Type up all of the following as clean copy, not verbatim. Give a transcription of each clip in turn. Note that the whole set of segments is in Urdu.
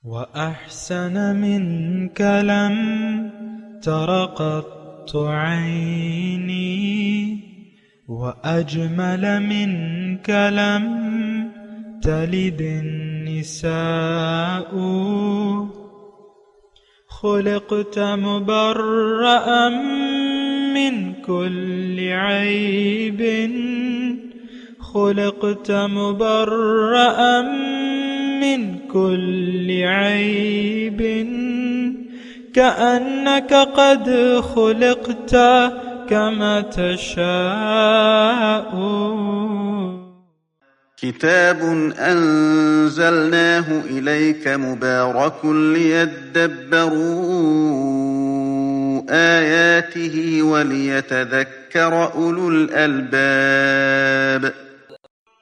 وأحسن منك لم تر قط عيني وأجمل منك لم تلد النساء خلقت مبرأ من كل عيب خلقت مبرأ من كل عيب كأنك قد خلقت كما تشاء. كتاب أنزلناه إليك مبارك ليدبروا آياته وليتذكر أولو الألباب.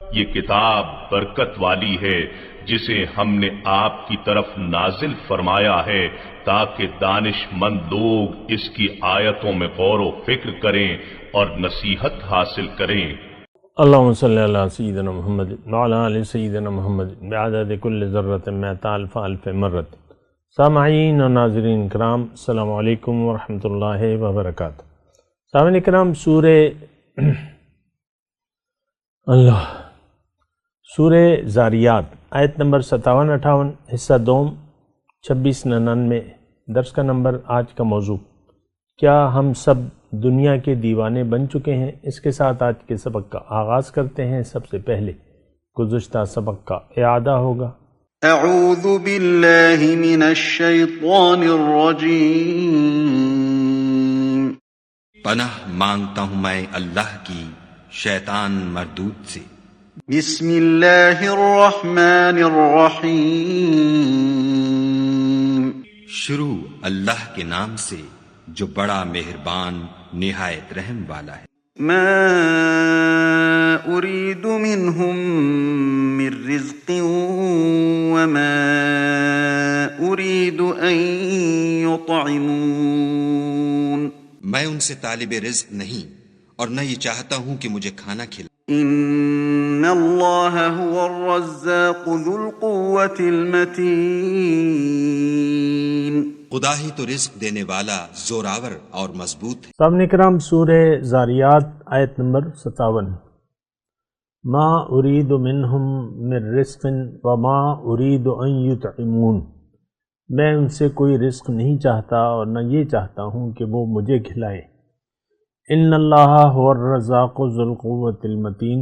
یہ کتاب برکت والی ہے جسے ہم نے آپ کی طرف نازل فرمایا ہے تاکہ دانش مند لوگ اس کی آیتوں میں غور و فکر کریں اور نصیحت حاصل کریں. اللہم صلی اللہ سیدنا محمد وعلی آل سیدنا محمد بعدد کل ذرۃ مئۃ الف الف مرت. سامعین و ناظرین کرام، السلام علیکم ورحمۃ اللہ وبرکاتہ. سامعین کرام، سورہ زاریات آیت نمبر 57-58 حصہ دوم 26-99 درس کا نمبر. آج کا موضوع، کیا ہم سب دنیا کے دیوانے بن چکے ہیں؟ اس کے ساتھ آج کے سبق کا آغاز کرتے ہیں. سب سے پہلے گزشتہ سبق کا اعادہ ہوگا. اعوذ باللہ من الشیطان الرجیم. پناہ مانگتا ہوں میں اللہ کی شیطان مردود سے. بسم اللہ الرحمن الرحیم. شروع اللہ کے نام سے جو بڑا مہربان نہایت رحم والا ہے. ما اريد منهم من رزق وما اريد ان يطعمون. میں ان سے طالب رزق نہیں اور نہ یہ چاہتا ہوں کہ مجھے کھانا کھلائیں. ان اللہ هو الرزاق ذو القوة المتین. خدا ہی تو رزق دینے والا زوراور اور مضبوط ہے. سامعین کرام، سورہ زاریات آیت نمبر 57. ما ارید منہم من رزق وما ارید ان یطعمون. میں ان سے کوئی رزق نہیں چاہتا اور نہ یہ چاہتا ہوں کہ وہ مجھے کھلائیں. ان اللہ هو الرزاق ذو القوة المتین.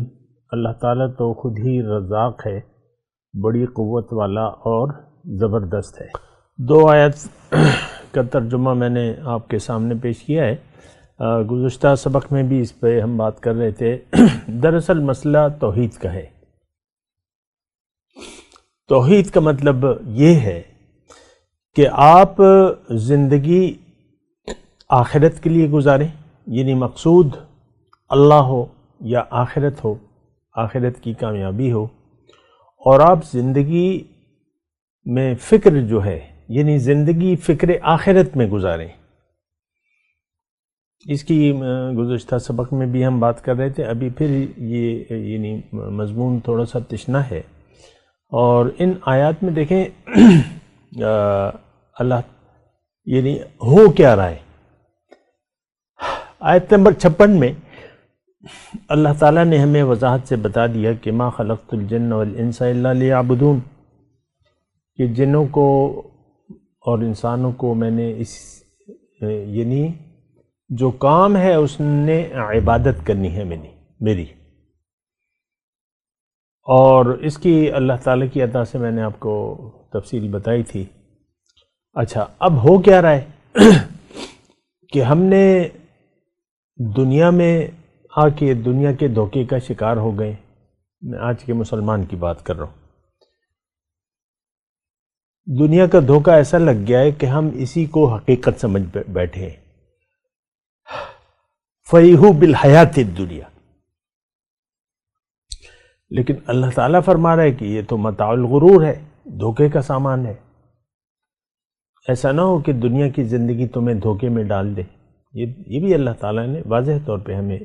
اللہ تعالیٰ تو خود ہی رزاق ہے، بڑی قوت والا اور زبردست ہے. دو آیت کا ترجمہ میں نے آپ کے سامنے پیش کیا ہے. گزشتہ سبق میں بھی اس پہ ہم بات کر رہے تھے. دراصل مسئلہ توحید کا ہے. توحید کا مطلب یہ ہے کہ آپ زندگی آخرت کے لیے گزاریں، یعنی مقصود اللہ ہو یا آخرت ہو، آخرت کی کامیابی ہو، اور آپ زندگی میں فکر جو ہے یعنی زندگی فکر آخرت میں گزاریں. اس کی گزشتہ سبق میں بھی ہم بات کر رہے تھے. ابھی پھر یہ یعنی مضمون تھوڑا سا تشنا ہے. اور ان آیات میں دیکھیں اللہ یعنی ہو کیا رہا ہے. آیت نمبر 56 میں اللہ تعالیٰ نے ہمیں وضاحت سے بتا دیا کہ ما خلقت الجن والانس الا لیعبدون، کہ جنوں کو اور انسانوں کو میں نے اس یعنی جو کام ہے اس نے عبادت کرنی ہے میری. اور اس کی اللہ تعالیٰ کی عطا سے میں نے آپ کو تفصیل بتائی تھی. اچھا، اب ہو کیا رہا ہے کہ ہم نے دنیا میں آ کے دنیا کے دھوکے کا شکار ہو گئے. میں آج کے مسلمان کی بات کر رہا ہوں. دنیا کا دھوکہ ایسا لگ گیا ہے کہ ہم اسی کو حقیقت سمجھ بیٹھے ہیں. فَرِحُوا بِالْحَيَاةِ الدُّنْيَا. لیکن اللہ تعالیٰ فرما رہا ہے کہ یہ تو متاع الغرور ہے، دھوکے کا سامان ہے. ایسا نہ ہو کہ دنیا کی زندگی تمہیں دھوکے میں ڈال دے. یہ بھی اللہ تعالیٰ نے واضح طور پہ ہمیں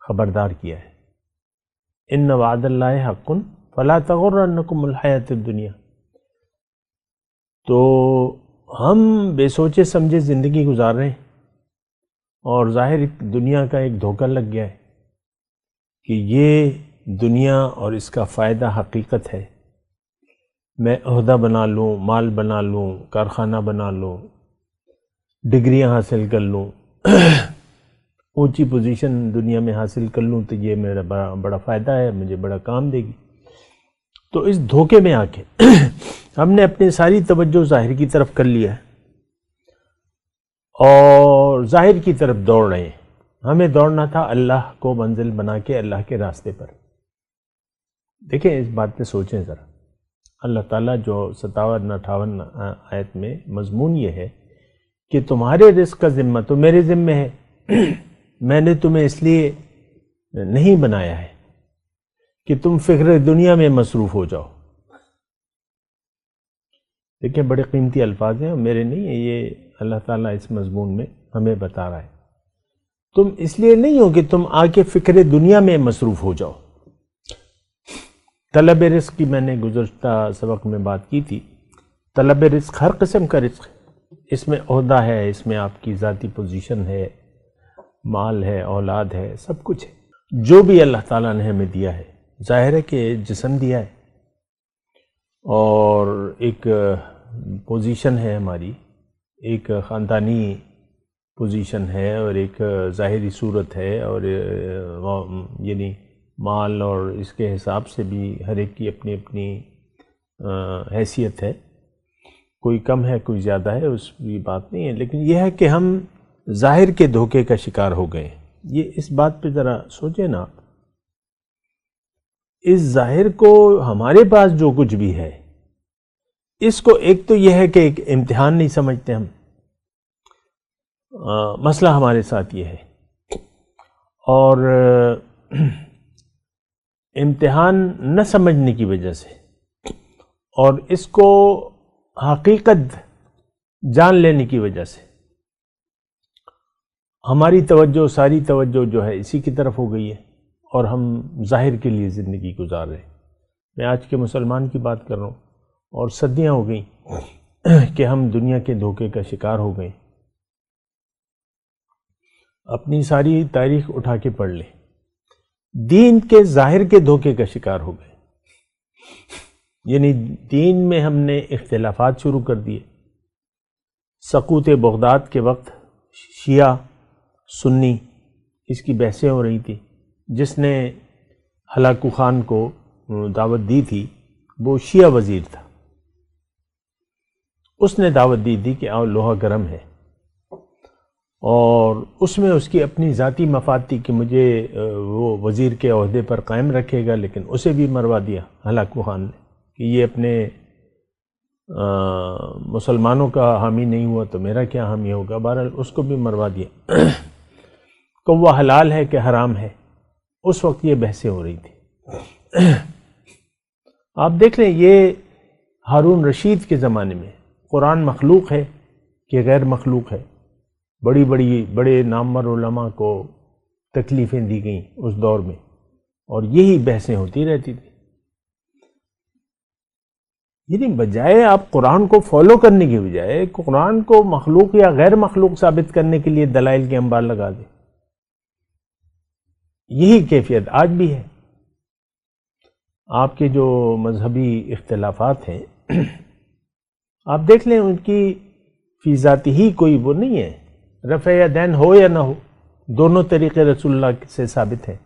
خبردار کیا ہے. ان وعد اللہ حق فلا تغرنکم الحیاۃ الدنیا. تو ہم بے سوچے سمجھے زندگی گزار رہے ہیں، اور ظاہر دنیا کا ایک دھوکہ لگ گیا ہے کہ یہ دنیا اور اس کا فائدہ حقیقت ہے۔ میں عہدہ بنا لوں، مال بنا لوں، کارخانہ بنا لوں، ڈگریاں حاصل کر لوں، اونچی پوزیشن دنیا میں حاصل کر لوں تو یہ میرا بڑا فائدہ ہے، مجھے بڑا کام دے گی۔ تو اس دھوکے میں آ کے ہم نے اپنی ساری توجہ ظاہر کی طرف کر لیا ہے اور ظاہر کی طرف دوڑ رہے ہیں۔ ہمیں دوڑنا تھا اللہ کو منزل بنا کے اللہ کے راستے پر۔ دیکھیں اس بات پہ سوچیں ذرا، اللہ تعالیٰ جو 57-58 آیت میں مضمون یہ ہے کہ تمہارے رزق کا ذمہ تو میرے ذمہ ہے، میں نے تمہیں اس لیے نہیں بنایا ہے کہ تم فکر دنیا میں مصروف ہو جاؤ۔ دیکھیں بڑے قیمتی الفاظ ہیں، میرے نہیں ہیں، یہ اللہ تعالیٰ اس مضمون میں ہمیں بتا رہا ہے۔ تم اس لیے نہیں ہو کہ تم آ کے فکر دنیا میں مصروف ہو جاؤ۔ طلب رزق کی میں نے گزشتہ سبق میں بات کی تھی۔ طلب رزق ہر قسم کا رزق ہے، اس میں عہدہ ہے، اس میں آپ کی ذاتی پوزیشن ہے، مال ہے، اولاد ہے، سب کچھ ہے جو بھی اللہ تعالیٰ نے ہمیں دیا ہے۔ ظاہر ہے کہ جسم دیا ہے اور ایک پوزیشن ہے ہماری، ایک خاندانی پوزیشن ہے اور ایک ظاہری صورت ہے، اور یعنی مال اور اس کے حساب سے بھی ہر ایک کی اپنی اپنی حیثیت ہے، کوئی کم ہے کوئی زیادہ ہے، اس کی بات نہیں ہے، لیکن یہ ہے کہ ہم ظاہر کے دھوکے کا شکار ہو گئے۔ یہ اس بات پہ ذرا سوچیں نا، اس ظاہر کو ہمارے پاس جو کچھ بھی ہے اس کو ایک تو یہ ہے کہ ایک امتحان نہیں سمجھتے ہم، مسئلہ ہمارے ساتھ یہ ہے، اور امتحان نہ سمجھنے کی وجہ سے اور اس کو حقیقت جان لینے کی وجہ سے ہماری توجہ، ساری توجہ جو ہے اسی کی طرف ہو گئی ہے، اور ہم ظاہر کے لیے زندگی گزار رہے ہیں۔ میں آج کے مسلمان کی بات کر رہا ہوں، اور صدیاں ہو گئیں کہ ہم دنیا کے دھوکے کا شکار ہو گئے۔ اپنی ساری تاریخ اٹھا کے پڑھ لیں، دین کے ظاہر کے دھوکے کا شکار ہو گئے، یعنی دین میں ہم نے اختلافات شروع کر دیے۔ سقوط بغداد کے وقت شیعہ سنی اس کی بحثیں ہو رہی تھی، جس نے ہلاکو خان کو دعوت دی تھی وہ شیعہ وزیر تھا، اس نے دعوت دی تھی کہ آؤ لوہا گرم ہے، اور اس میں اس کی اپنی ذاتی مفاد تھی کہ مجھے وہ وزیر کے عہدے پر قائم رکھے گا، لیکن اسے بھی مروا دیا ہلاکو خان نے کہ یہ اپنے مسلمانوں کا حامی نہیں ہوا تو میرا کیا حامی ہوگا، بہرحال اس کو بھی مروا دیا۔ کوہ حلال ہے کہ حرام ہے، اس وقت یہ بحثیں ہو رہی تھی۔ آپ دیکھ لیں یہ ہارون رشید کے زمانے میں قرآن مخلوق ہے کہ غیر مخلوق ہے، بڑے نامور علماء کو تکلیفیں دی گئیں اس دور میں، اور یہی بحثیں ہوتی رہتی تھی۔ یعنی بجائے آپ قرآن کو فالو کرنے کی بجائے قرآن کو مخلوق یا غیر مخلوق ثابت کرنے کے لیے دلائل کے انبار لگا دیں، یہی کیفیت آج بھی ہے۔ آپ کے جو مذہبی اختلافات ہیں آپ دیکھ لیں، ان کی فی ذاتی ہی کوئی وہ نہیں ہے، رفع یدین ہو یا نہ ہو، دونوں طریقے رسول اللہ سے ثابت ہیں۔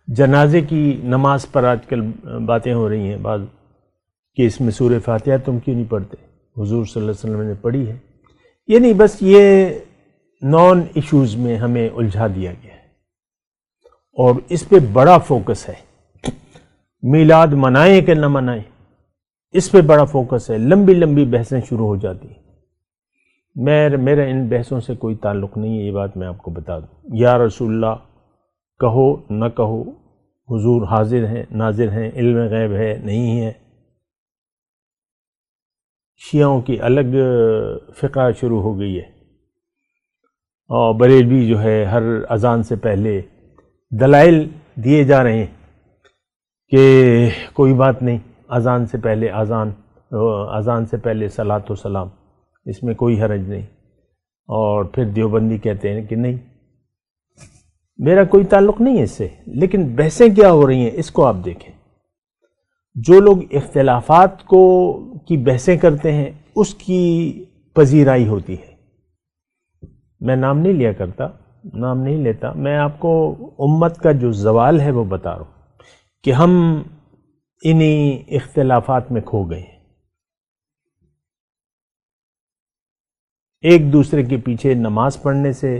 جنازے کی نماز پر آج کل باتیں ہو رہی ہیں بعض کہ اس میں سورہ فاتحہ تم کیوں نہیں پڑھتے، حضور صلی اللہ علیہ وسلم نے پڑھی ہے۔ یعنی بس یہ نان ایشوز میں ہمیں الجھا دیا گیا ہے، اور اس پہ بڑا فوکس ہے، میلاد منائیں کہ نہ منائیں اس پہ بڑا فوکس ہے، لمبی بحثیں شروع ہو جاتی ہیں۔ میرا ان بحثوں سے کوئی تعلق نہیں ہے، یہ بات میں آپ کو بتا دوں۔ یا رسول اللہ کہو نہ کہو، حضور حاضر ہیں ناظر ہیں، علم غیب ہے نہیں ہے۔ شیعوں کی الگ فقہ شروع ہو گئی ہے، اور بریلوی جو ہے ہر اذان سے پہلے دلائل دیے جا رہے ہیں کہ کوئی بات نہیں، اذان سے پہلے اذان سے پہلے صلاۃ و سلام، اس میں کوئی حرج نہیں، اور پھر دیوبندی کہتے ہیں کہ نہیں۔ میرا کوئی تعلق نہیں ہے اس سے، لیکن بحثیں کیا ہو رہی ہیں اس کو آپ دیکھیں۔ جو لوگ اختلافات کی بحثیں کرتے ہیں اس کی پذیرائی ہوتی ہے۔ میں نام نہیں لیا کرتا، نام نہیں لیتا، میں آپ کو امت کا جو زوال ہے وہ بتا رہا ہوں کہ ہم انہی اختلافات میں کھو گئے ہیں۔ ایک دوسرے کے پیچھے نماز پڑھنے سے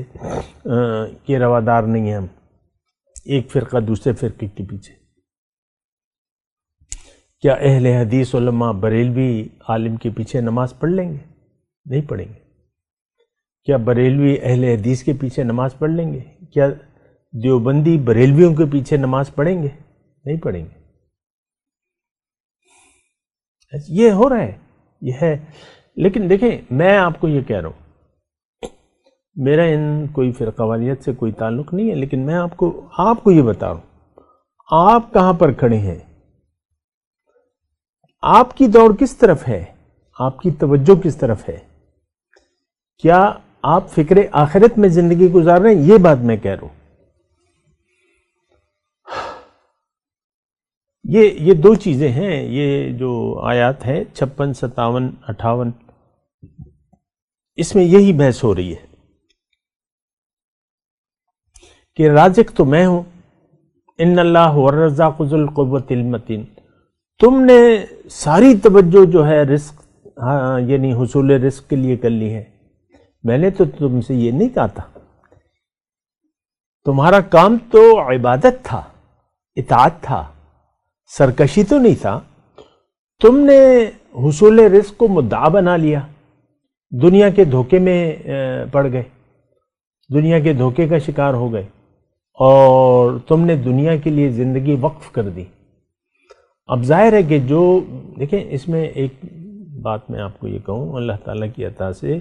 کے روادار نہیں ہیں ہم، ایک فرقہ دوسرے فرقے کے پیچھے۔ کیا اہل حدیث علماء بریلوی عالم کے پیچھے نماز پڑھ لیں گے؟ نہیں پڑھیں گے۔ کیا بریلوی اہل حدیث کے پیچھے نماز پڑھ لیں گے؟ کیا دیوبندی بریلویوں کے پیچھے نماز پڑھیں گے؟ نہیں پڑھیں گے۔ یہ ہو رہا ہے، یہ ہے۔ لیکن دیکھیں، میں آپ کو یہ کہہ رہا ہوں، میرا ان کوئی فرقہ واریت سے کوئی تعلق نہیں ہے، لیکن میں آپ کو یہ بتا رہا ہوں، آپ کہاں پر کھڑے ہیں، آپ کی دوڑ کس طرف ہے، آپ کی توجہ کس طرف ہے، کیا آپ فکر آخرت میں زندگی گزار رہے ہیں؟ یہ بات میں کہہ رہا ہوں۔ یہ دو چیزیں ہیں، یہ جو آیات ہے 56، 57، 58، اس میں یہی بحث ہو رہی ہے کہ رازق تو میں ہوں، ان اللہ هو الرزاق ذو القوۃ المتین۔ تم نے ساری توجہ جو ہے رزق یعنی حصول رزق کے لیے کر لی ہے، میں نے تو تم سے یہ نہیں کہا تھا۔ تمہارا کام تو عبادت تھا، اطاعت تھا، سرکشی تو نہیں تھا۔ تم نے حصول رزق کو مدعا بنا لیا، دنیا کے دھوکے میں پڑ گئے، دنیا کے دھوکے کا شکار ہو گئے، اور تم نے دنیا کے لیے زندگی وقف کر دی۔ اب ظاہر ہے کہ جو دیکھیں، اس میں ایک بات میں آپ کو یہ کہوں، اللہ تعالیٰ کی عطا سے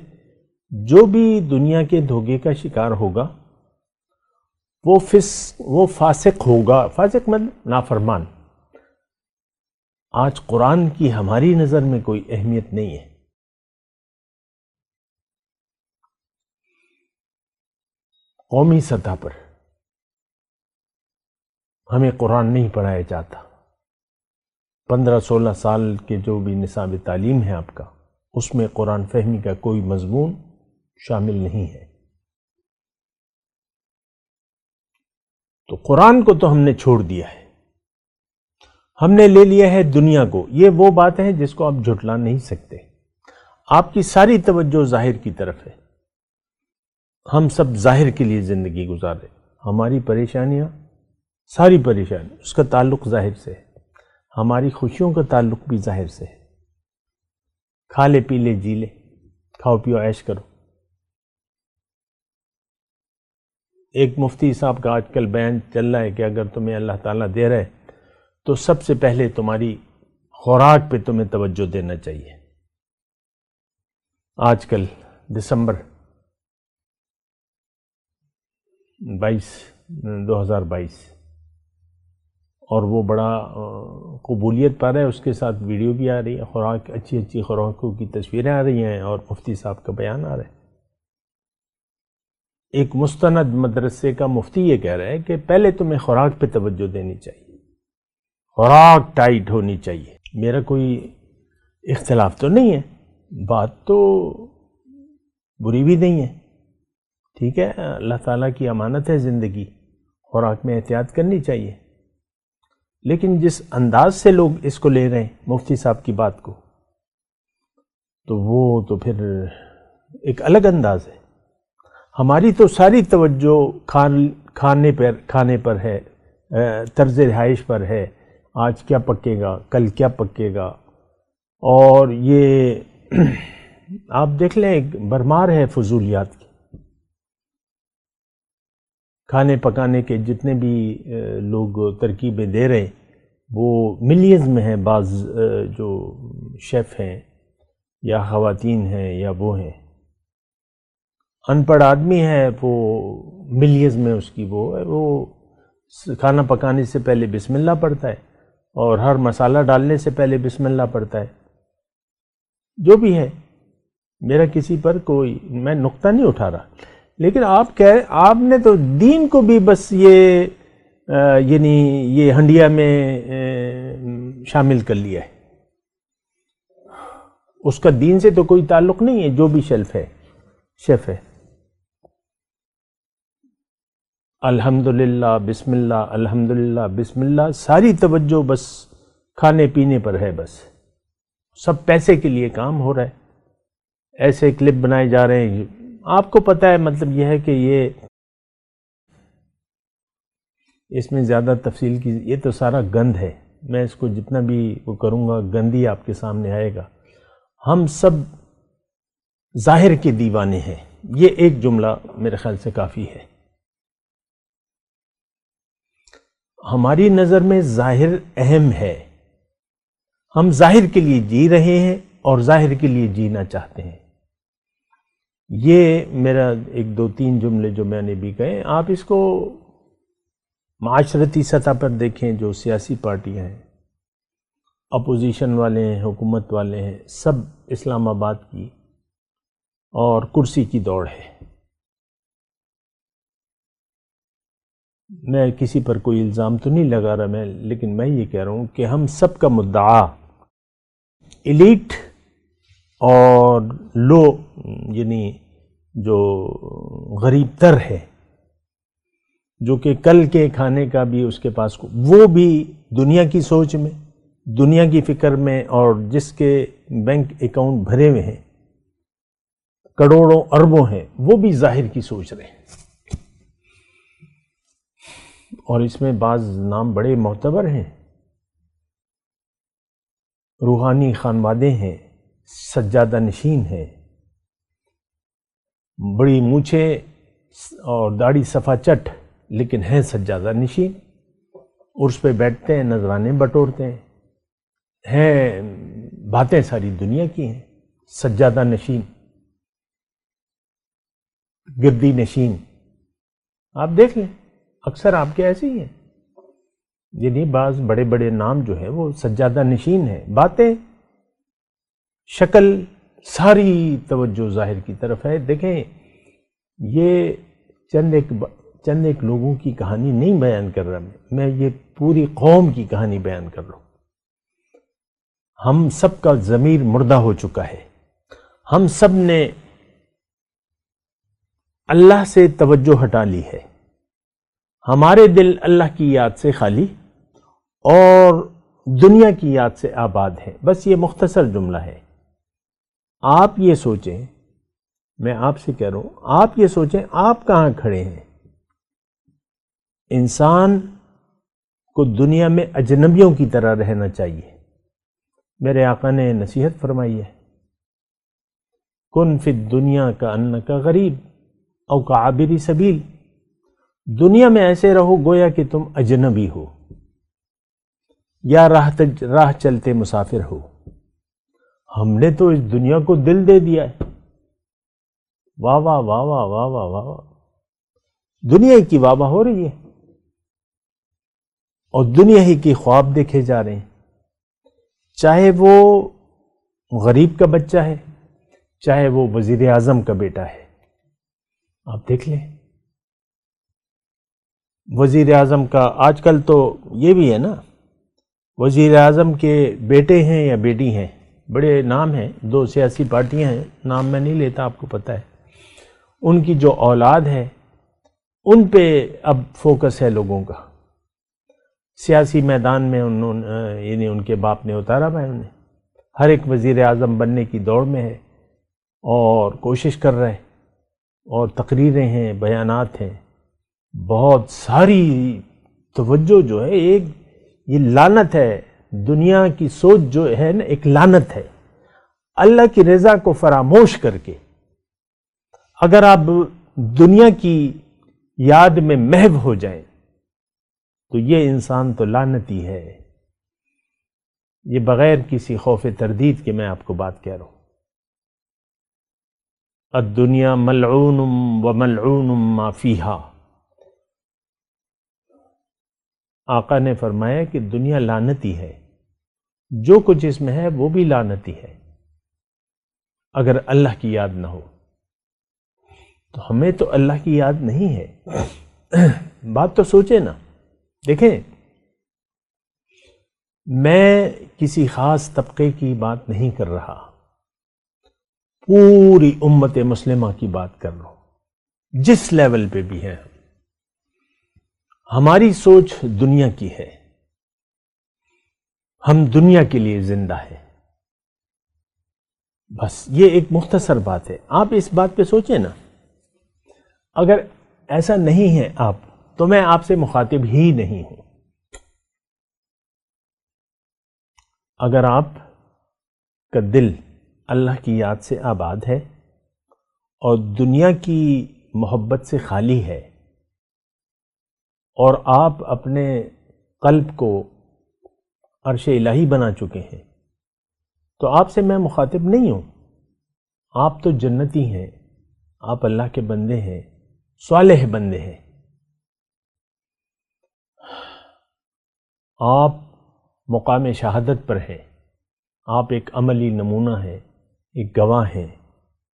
جو بھی دنیا کے دھوکے کا شکار ہوگا وہ فاسق ہوگا۔ فاسق مطلب نافرمان۔ آج قرآن کی ہماری نظر میں کوئی اہمیت نہیں ہے۔ قومی سطح پر ہمیں قرآن نہیں پڑھایا جاتا۔ 15-16 سال کے جو بھی نصاب تعلیم ہے آپ کا، اس میں قرآن فہمی کا کوئی مضمون شامل نہیں ہے۔ تو قرآن کو تو ہم نے چھوڑ دیا ہے، ہم نے لے لیا ہے دنیا کو۔ یہ وہ بات ہے جس کو آپ جھٹلا نہیں سکتے۔ آپ کی ساری توجہ ظاہر کی طرف ہے، ہم سب ظاہر کے لیے زندگی گزار رہے، ہماری پریشانیاں، ساری پریشانی اس کا تعلق ظاہر سے ہے، ہماری خوشیوں کا تعلق بھی ظاہر سے ہے۔ کھا لے پی لے جی لے، کھاؤ پیو عیش کرو۔ ایک مفتی صاحب کا آج کل بیان چل رہا ہے کہ اگر تمہیں اللہ تعالیٰ دے رہے تو سب سے پہلے تمہاری خوراک پہ تمہیں توجہ دینا چاہیے۔ آج کل دسمبر 2022 اور وہ بڑا قبولیت پا رہا ہے، اس کے ساتھ ویڈیو بھی آ رہی ہے، خوراک اچھی اچھی خوراکوں کی تصویریں آ رہی ہیں، اور مفتی صاحب کا بیان آ رہا ہے۔ ایک مستند مدرسے کا مفتی یہ کہہ رہا ہے کہ پہلے تمہیں خوراک پہ توجہ دینی چاہیے، خوراک ٹائٹ ہونی چاہیے۔ میرا کوئی اختلاف تو نہیں ہے، بات تو بری بھی نہیں ہے، ٹھیک ہے، اللہ تعالیٰ کی امانت ہے زندگی، خوراک میں احتیاط کرنی چاہیے۔ لیکن جس انداز سے لوگ اس کو لے رہے ہیں مفتی صاحب کی بات کو، تو وہ تو پھر ایک الگ انداز ہے۔ ہماری تو ساری توجہ کھانے پر ہے، طرز رہائش پر ہے، آج کیا پکے گا، کل کیا پکے گا، اور یہ آپ دیکھ لیں ایک بھرمار ہے فضولیات کی۔ کھانے پکانے کے جتنے بھی لوگ ترکیبیں دے رہے وہ ملینز میں ہیں، بعض جو شیف ہیں یا خواتین ہیں یا وہ ہیں، ان پڑھ آدمی ہے وہ ملینز میں اس کی وہ کھانا پکانے سے پہلے بسم اللہ پڑھتا ہے اور ہر مسالہ ڈالنے سے پہلے بسم اللہ پڑھتا ہے. جو بھی ہے، میرا کسی پر کوئی، میں نقطہ نہیں اٹھا رہا، لیکن آپ نے تو دین کو بھی بس یعنی یہ ہنڈیا میں شامل کر لیا ہے. اس کا دین سے تو کوئی تعلق نہیں ہے، جو بھی شیف ہے. الحمدللہ بسم اللہ، الحمدللہ بسم اللہ، ساری توجہ بس کھانے پینے پر ہے، بس سب پیسے کے لیے کام ہو رہا ہے. ایسے کلپ بنائے جا رہے ہیں، آپ کو پتہ ہے. مطلب یہ ہے کہ اس میں زیادہ تفصیل کی، یہ تو سارا گند ہے. میں اس کو جتنا بھی وہ کروں گا گند ہی آپ کے سامنے آئے گا. ہم سب ظاہر کے دیوانے ہیں، یہ ایک جملہ میرے خیال سے کافی ہے. ہماری نظر میں ظاہر اہم ہے، ہم ظاہر کے لیے جی رہے ہیں اور ظاہر کے لیے جینا چاہتے ہیں. یہ میرا ایک دو تین جملے جو میں نے بھی کہے. آپ اس کو معاشرتی سطح پر دیکھیں، جو سیاسی پارٹیاں ہیں، اپوزیشن والے ہیں، حکومت والے ہیں، سب اسلام آباد کی اور کرسی کی دوڑ ہے. میں کسی پر کوئی الزام تو نہیں لگا رہا لیکن میں یہ کہہ رہا ہوں کہ ہم سب کا مدعا ایلیٹ اور لو، یعنی جو غریب تر ہے، جو کہ کل کے کھانے کا بھی اس کے پاس وہ بھی دنیا کی سوچ میں، دنیا کی فکر میں، اور جس کے بینک اکاؤنٹ بھرے ہوئے ہیں، کروڑوں اربوں ہیں، وہ بھی ظاہر کی سوچ رہے ہیں. اور اس میں بعض نام بڑے معتبر ہیں، روحانی خانوادے ہیں، سجادہ نشین ہیں، بڑی مونچھیں اور داڑھی صفا چٹ، لیکن ہیں سجادہ نشین. عرس پہ بیٹھتے ہیں، نذرانے بٹورتے ہیں، باتیں ساری دنیا کی ہیں. سجادہ نشین، گردی نشین، آپ دیکھ لیں، اکثر آپ کے ایسے ہی ہیں. یعنی بعض بڑے بڑے نام جو ہیں وہ سجادہ نشین ہیں. باتیں، شکل، ساری توجہ ظاہر کی طرف ہے. دیکھیں، یہ چند ایک لوگوں کی کہانی نہیں بیان کر رہا میں یہ پوری قوم کی کہانی بیان کر رہا ہوں. ہم سب کا ضمیر مردہ ہو چکا ہے. ہم سب نے اللہ سے توجہ ہٹا لی ہے. ہمارے دل اللہ کی یاد سے خالی اور دنیا کی یاد سے آباد ہے. بس یہ مختصر جملہ ہے. آپ یہ سوچیں، میں آپ سے کہہ رہا ہوں، آپ یہ سوچیں آپ کہاں کھڑے ہیں. انسان کو دنیا میں اجنبیوں کی طرح رہنا چاہیے. میرے آقا نے نصیحت فرمائی ہے، کن فی الدنیا کأنک غریب او کعابر سبیل. دنیا میں ایسے رہو گویا کہ تم اجنبی ہو یا راہ چلتے مسافر ہو. ہم نے تو اس دنیا کو دل دے دیا ہے. واہ واہ واہ واہ واہ واہ واہ واہ، دنیا کی واہ واہ ہو رہی ہے اور دنیا ہی کی خواب دیکھے جا رہے ہیں. چاہے وہ غریب کا بچہ ہے، چاہے وہ وزیر اعظم کا بیٹا ہے. آپ دیکھ لیں، وزیر اعظم کا آج کل تو یہ بھی ہے نا، وزیر اعظم کے بیٹے ہیں یا بیٹی ہیں، بڑے نام ہیں. دو سیاسی پارٹیاں ہیں، نام میں نہیں لیتا، آپ کو پتہ ہے. ان کی جو اولاد ہے ان پہ اب فوکس ہے لوگوں کا. سیاسی میدان میں یعنی ان کے باپ نے اتارا ہے انہیں. ہر ایک وزیر اعظم بننے کی دوڑ میں ہے اور کوشش کر رہے، اور تقریریں ہیں، بیانات ہیں. بہت ساری توجہ جو ہے، ایک یہ لعنت ہے. دنیا کی سوچ جو ہے نا، ایک لعنت ہے. اللہ کی رضا کو فراموش کر کے اگر آپ دنیا کی یاد میں محو ہو جائیں تو یہ انسان تو لعنتی ہے. یہ بغیر کسی خوف تردید کے میں آپ کو بات کہہ رہا ہوں. الدنیا ملعون وملعون ما فیہا. آقا نے فرمایا کہ دنیا لعنتی ہے، جو کچھ اس میں ہے وہ بھی لعنتی ہے اگر اللہ کی یاد نہ ہو۔ تو ہمیں تو اللہ کی یاد نہیں ہے۔ بات تو سوچے نا، دیکھیں میں کسی خاص طبقے کی بات نہیں کر رہا، پوری امت مسلمہ کی بات کر رہا ہوں، جس لیول پہ بھی ہے۔ ہماری سوچ دنیا کی ہے، ہم دنیا کے لیے زندہ ہے، بس یہ ایک مختصر بات ہے۔ آپ اس بات پہ سوچیں نا، اگر ایسا نہیں ہے آپ تو میں آپ سے مخاطب ہی نہیں ہوں۔ اگر آپ کا دل اللہ کی یاد سے آباد ہے اور دنیا کی محبت سے خالی ہے اور آپ اپنے قلب کو عرش الہی بنا چکے ہیں تو آپ سے میں مخاطب نہیں ہوں۔ آپ تو جنتی ہیں، آپ اللہ کے بندے ہیں، صالح بندے ہیں۔ آپ مقام شہادت پر ہیں، آپ ایک عملی نمونہ ہیں، ایک گواہ ہیں۔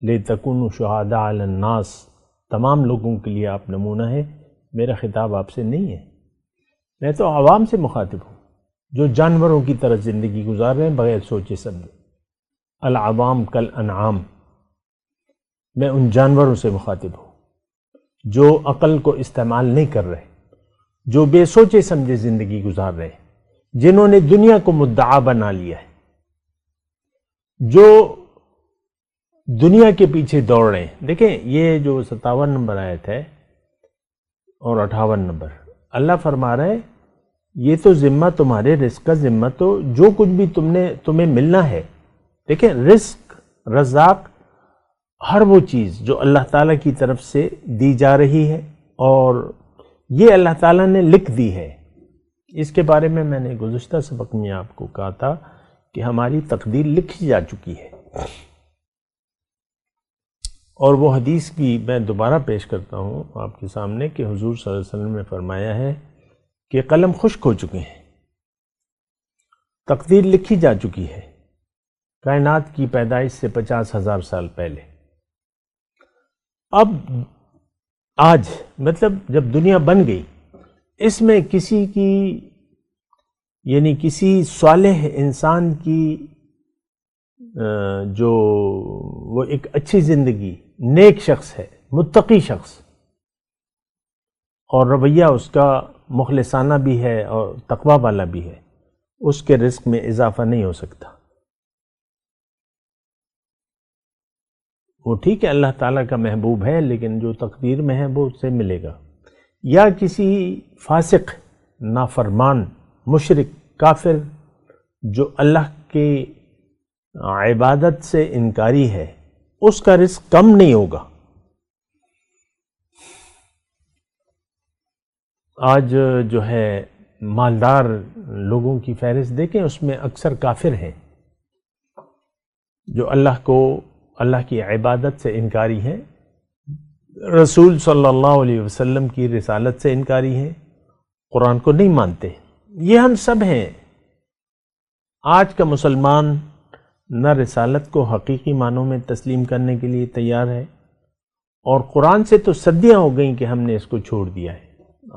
لِتَكُونُوا شُهَدَاءَ عَلَى النَّاسِ، تمام لوگوں کے لیے آپ نمونہ ہیں۔ میرا خطاب آپ سے نہیں ہے، میں تو عوام سے مخاطب ہوں جو جانوروں کی طرح زندگی گزار رہے ہیں بغیر سوچے سمجھے۔ العوام کالانعام، میں ان جانوروں سے مخاطب ہوں جو عقل کو استعمال نہیں کر رہے، جو بے سوچے سمجھے زندگی گزار رہے ہیں، جنہوں نے دنیا کو مدعا بنا لیا ہے، جو دنیا کے پیچھے دوڑ رہے ہیں۔ دیکھیں یہ جو 57 نمبر آیت ہے اور 58 نمبر، اللہ فرما رہا ہے یہ تو ذمہ تمہارے رزق کا ذمہ، تو جو کچھ بھی تمہیں ملنا ہے۔ دیکھیں رزق، رزاق، ہر وہ چیز جو اللہ تعالیٰ کی طرف سے دی جا رہی ہے اور یہ اللہ تعالیٰ نے لکھ دی ہے۔ اس کے بارے میں نے گزشتہ سبق میں آپ کو کہا تھا کہ ہماری تقدیر لکھی جا چکی ہے، اور وہ حدیث بھی میں دوبارہ پیش کرتا ہوں آپ کے سامنے کہ حضور صلی اللہ علیہ وسلم نے فرمایا ہے کہ قلم خشک ہو چکے ہیں، تقدیر لکھی جا چکی ہے کائنات کی پیدائش سے 50,000 سال پہلے۔ اب آج مطلب جب دنیا بن گئی، اس میں کسی کی یعنی کسی صالح انسان کی جو وہ ایک اچھی زندگی، نیک شخص ہے، متقی شخص، اور رویہ اس کا مخلصانہ بھی ہے اور تقوی والا بھی ہے، اس کے رزق میں اضافہ نہیں ہو سکتا۔ وہ ٹھیک ہے اللہ تعالیٰ کا محبوب ہے، لیکن جو تقدیر میں ہے وہ اس سے ملے گا۔ یا کسی فاسق، نافرمان، مشرک، کافر جو اللہ کے عبادت سے انکاری ہے، اس کا رزق کم نہیں ہوگا۔ آج جو ہے مالدار لوگوں کی فہرست دیکھیں، اس میں اکثر کافر ہیں جو اللہ کی عبادت سے انکاری ہیں، رسول صلی اللہ علیہ وسلم کی رسالت سے انکاری ہیں، قرآن کو نہیں مانتے۔ یہ ہم سب ہیں۔ آج کا مسلمان نہ رسالت کو حقیقی معنوں میں تسلیم کرنے کے لیے تیار ہے، اور قرآن سے تو صدیاں ہو گئیں کہ ہم نے اس کو چھوڑ دیا ہے۔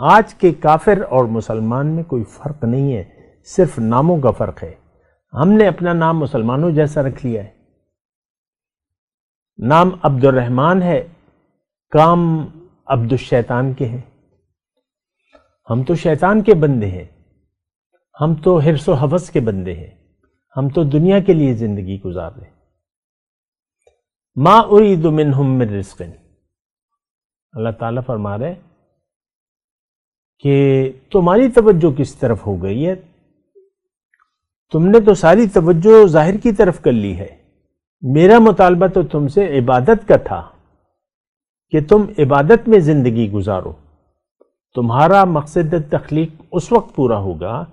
آج کے کافر اور مسلمان میں کوئی فرق نہیں ہے، صرف ناموں کا فرق ہے۔ ہم نے اپنا نام مسلمانوں جیسا رکھ لیا ہے، نام عبد الرحمن ہے، کام عبد الشیطان کے ہیں۔ ہم تو شیطان کے بندے ہیں، ہم تو حرص و حوث کے بندے ہیں، ہم تو دنیا کے لیے زندگی گزار رہے ہیں۔ ما ارید منہم من رزق، اللہ تعالیٰ فرما رہے کہ تمہاری توجہ کس طرف ہو گئی ہے؟ تم نے تو ساری توجہ ظاہر کی طرف کر لی ہے۔ میرا مطالبہ تو تم سے عبادت کا تھا کہ تم عبادت میں زندگی گزارو۔ تمہارا مقصد تخلیق اس وقت پورا ہوگا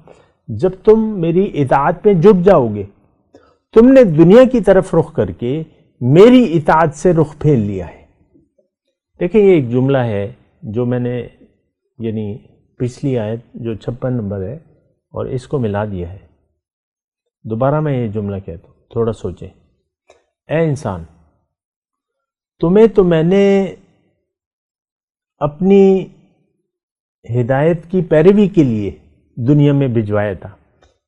جب تم میری اطاعت میں جٹ جاؤ گے۔ تم نے دنیا کی طرف رخ کر کے میری اطاعت سے رخ پھیر لیا ہے۔ دیکھیں یہ ایک جملہ ہے جو میں نے یعنی پچھلی آیت جو 56 نمبر ہے اور اس کو ملا دیا ہے. دوبارہ میں یہ جملہ کہتا ہوں، تھوڑا سوچیں. اے انسان، تمہیں تو میں نے اپنی ہدایت کی پیروی کے لیے دنیا میں بھجوایا تھا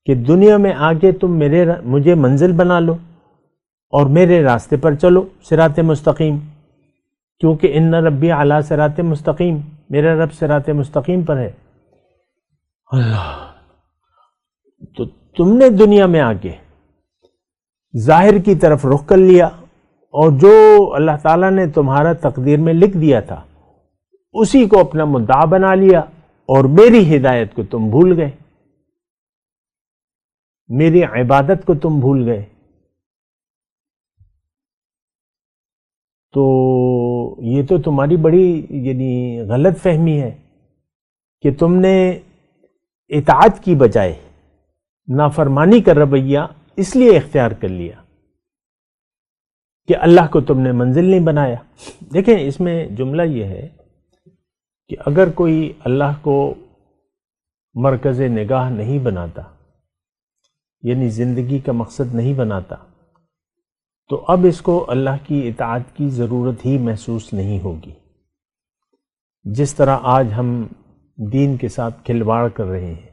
کہ دنیا میں آ کے تم مجھے منزل بنا لو اور میرے راستے پر چلو، صراط مستقیم. کیونکہ ان ربی علی صراط مستقیم، میرا رب صراط مستقیم پر ہے. اللہ، تو تم نے دنیا میں آ کے ظاہر کی طرف رخ کر لیا اور جو اللہ تعالیٰ نے تمہارا تقدیر میں لکھ دیا تھا اسی کو اپنا مدعا بنا لیا اور میری ہدایت کو تم بھول گئے، میری عبادت کو تم بھول گئے. تو یہ تو تمہاری بڑی غلط فہمی ہے کہ تم نے اطاعت کی بجائے نافرمانی کا رویہ اس لیے اختیار کر لیا کہ اللہ کو تم نے منزل نہیں بنایا. دیکھیں اس میں جملہ یہ ہے کہ اگر کوئی اللہ کو مرکز نگاہ نہیں بناتا، یعنی زندگی کا مقصد نہیں بناتا، تو اب اس کو اللہ کی اطاعت کی ضرورت ہی محسوس نہیں ہوگی. جس طرح آج ہم دین کے ساتھ کھلواڑ کر رہے ہیں،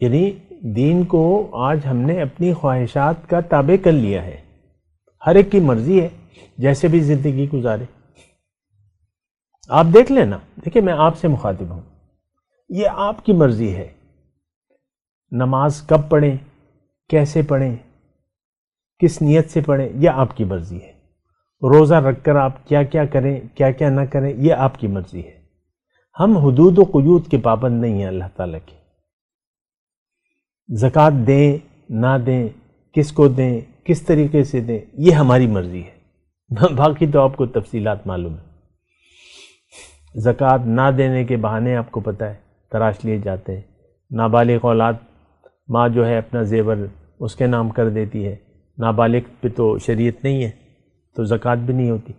یعنی دین کو آج ہم نے اپنی خواہشات کا تابع کر لیا ہے. ہر ایک کی مرضی ہے جیسے بھی زندگی گزارے. آپ دیکھ لینا، دیکھیں میں آپ سے مخاطب ہوں، یہ آپ کی مرضی ہے نماز کب پڑھیں، کیسے پڑھیں، کس نیت سے پڑھیں، یہ آپ کی مرضی ہے. روزہ رکھ کر آپ کیا کیا کریں، کیا کیا نہ کریں، یہ آپ کی مرضی ہے. ہم حدود و قیود کے پابند نہیں ہیں اللہ تعالیٰ کے. زکوٰۃ دیں نہ دیں، کس کو دیں، کس طریقے سے دیں، یہ ہماری مرضی ہے. باقی تو آپ کو تفصیلات معلوم ہے. زکوٰۃ نہ دینے کے بہانے آپ کو پتہ ہے تراش لیے جاتے ہیں. نابالغ اولاد، ماں جو ہے اپنا زیور اس کے نام کر دیتی ہے. نابالغ پہ تو شریعت نہیں ہے تو زکوٰۃ بھی نہیں ہوتی.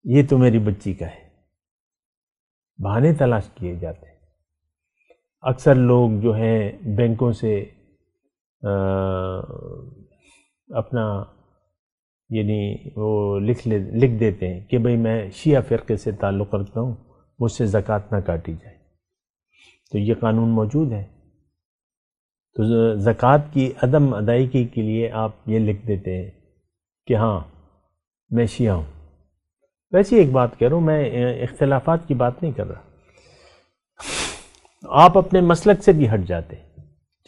یہ تو میری بچی کا ہے، بہانے تلاش کیے جاتے ہیں. اکثر لوگ جو ہیں بینکوں سے اپنا وہ لکھ دیتے ہیں کہ بھئی میں شیعہ فرقے سے تعلق رکھتا ہوں، مجھ سے زکوٰۃ نہ کاٹی جائے. تو یہ قانون موجود ہے. تو زکوٰۃ کی عدم ادائیگی کے لیے آپ یہ لکھ دیتے ہیں کہ ہاں میں شیعہ ہوں. ویسے ایک بات کہہ رہا ہوں، میں اختلافات کی بات نہیں کر رہا. آپ اپنے مسلک سے بھی ہٹ جاتے،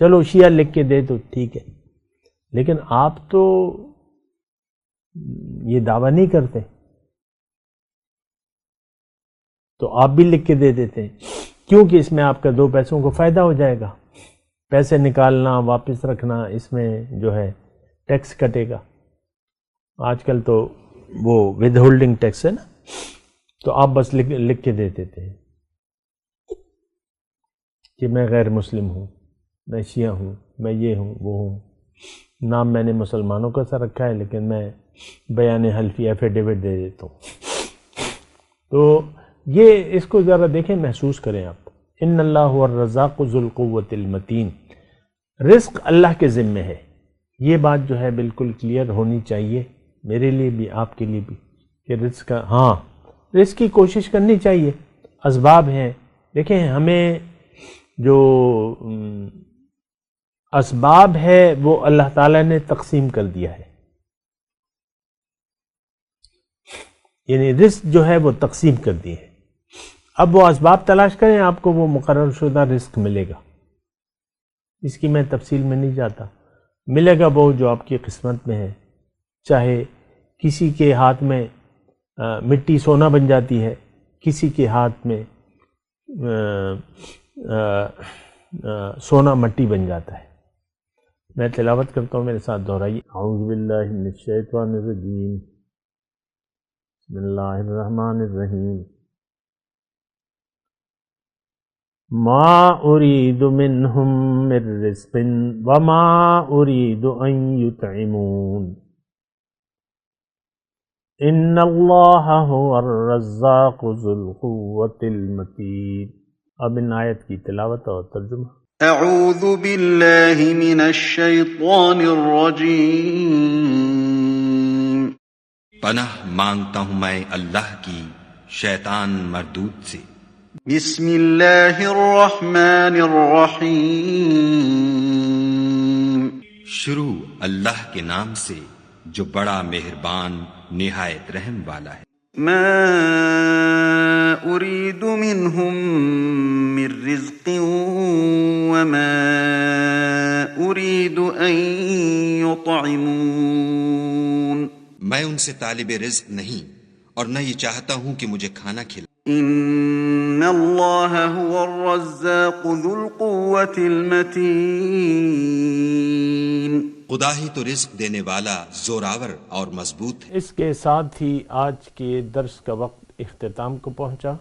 چلو شیعہ لکھ کے دے تو ٹھیک ہے، لیکن آپ تو یہ دعویٰ نہیں کرتے تو آپ بھی لکھ کے دے دیتے ہیں کیونکہ اس میں آپ کا 2 پیسوں کو فائدہ ہو جائے گا. پیسے نکالنا، واپس رکھنا، اس میں جو ہے ٹیکس کٹے گا. آج کل تو وہ ود ہولڈنگ ٹیکس ہے نا، تو آپ بس لکھ کے دے دیتے ہیں کہ میں غیر مسلم ہوں، میں شیعہ ہوں، میں یہ ہوں وہ ہوں. نام میں نے مسلمانوں کا سا رکھا ہے لیکن میں بیان حلفی ایفیڈیوٹ دے دیتا ہوں. تو یہ اس کو ذرا دیکھیں، محسوس کریں آپ. ان اللہ هو الرزاق ذو القوۃ المتین. رزق اللہ کے ذمے ہے. یہ بات جو ہے بالکل کلیئر ہونی چاہیے میرے لیے بھی، آپ کے لیے بھی، کہ رزق کا رزق کی کوشش کرنی چاہیے. اسباب ہیں، دیکھیں ہمیں جو اسباب ہے وہ اللہ تعالیٰ نے تقسیم کر دیا ہے. یعنی رزق جو ہے وہ تقسیم کر دی ہے. اب وہ اسباب تلاش کریں، آپ کو وہ مقرر شدہ رزق ملے گا. اس کی میں تفصیل میں نہیں جاتا. ملے گا وہ جو آپ کی قسمت میں ہے. چاہے کسی کے ہاتھ میں مٹی سونا بن جاتی ہے، کسی کے ہاتھ میں سونا مٹی بن جاتا ہے. میں تلاوت کرتا ہوں، میرے ساتھ دہرائیے. اعوذ باللہ من الشیطان الرجیم، بسم اللہ الرحمن الرحیم. ما اريد منهم من رزق وما اريد ان يطعمون. ان اللہ هو الرزاق ذو القوۃ المتین۔ اب ان آیت کی تلاوت اور ترجمہ۔ اعوذ باللہ من الشیطان الرجیم۔ پناہ مانگتا ہوں میں اللہ کی شیطان مردود سے۔ بسم اللہ الرحمن الرحیم۔ شروع اللہ کے نام سے جو بڑا مہربان نہایت رحم والا ہے۔ ما اريد منهم من رزق وما اريد ان يطعمون۔ میں ان سے طالب رزق نہیں اور نہ یہ چاہتا ہوں کہ مجھے کھانا کھلائیں۔ ان اللہ هو الرزاق ذو القوة المتین۔ خدا ہی تو رزق دینے والا زوراور اور مضبوط ہے۔ اس کے ساتھ ہی آج کے درس کا وقت اختتام کو پہنچا۔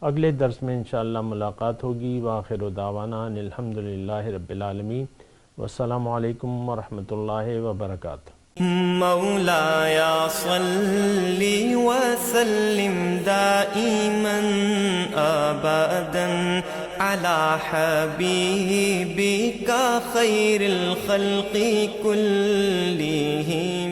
اگلے درس میں انشاءاللہ ملاقات ہوگی۔ وآخر دعوانا ان الحمدللہ رب العالمین، والسلام علیکم ورحمۃ اللہ وبرکاتہ۔ مولاي صل وسلم دائما أبدا على حبيبك خير الخلق كلهم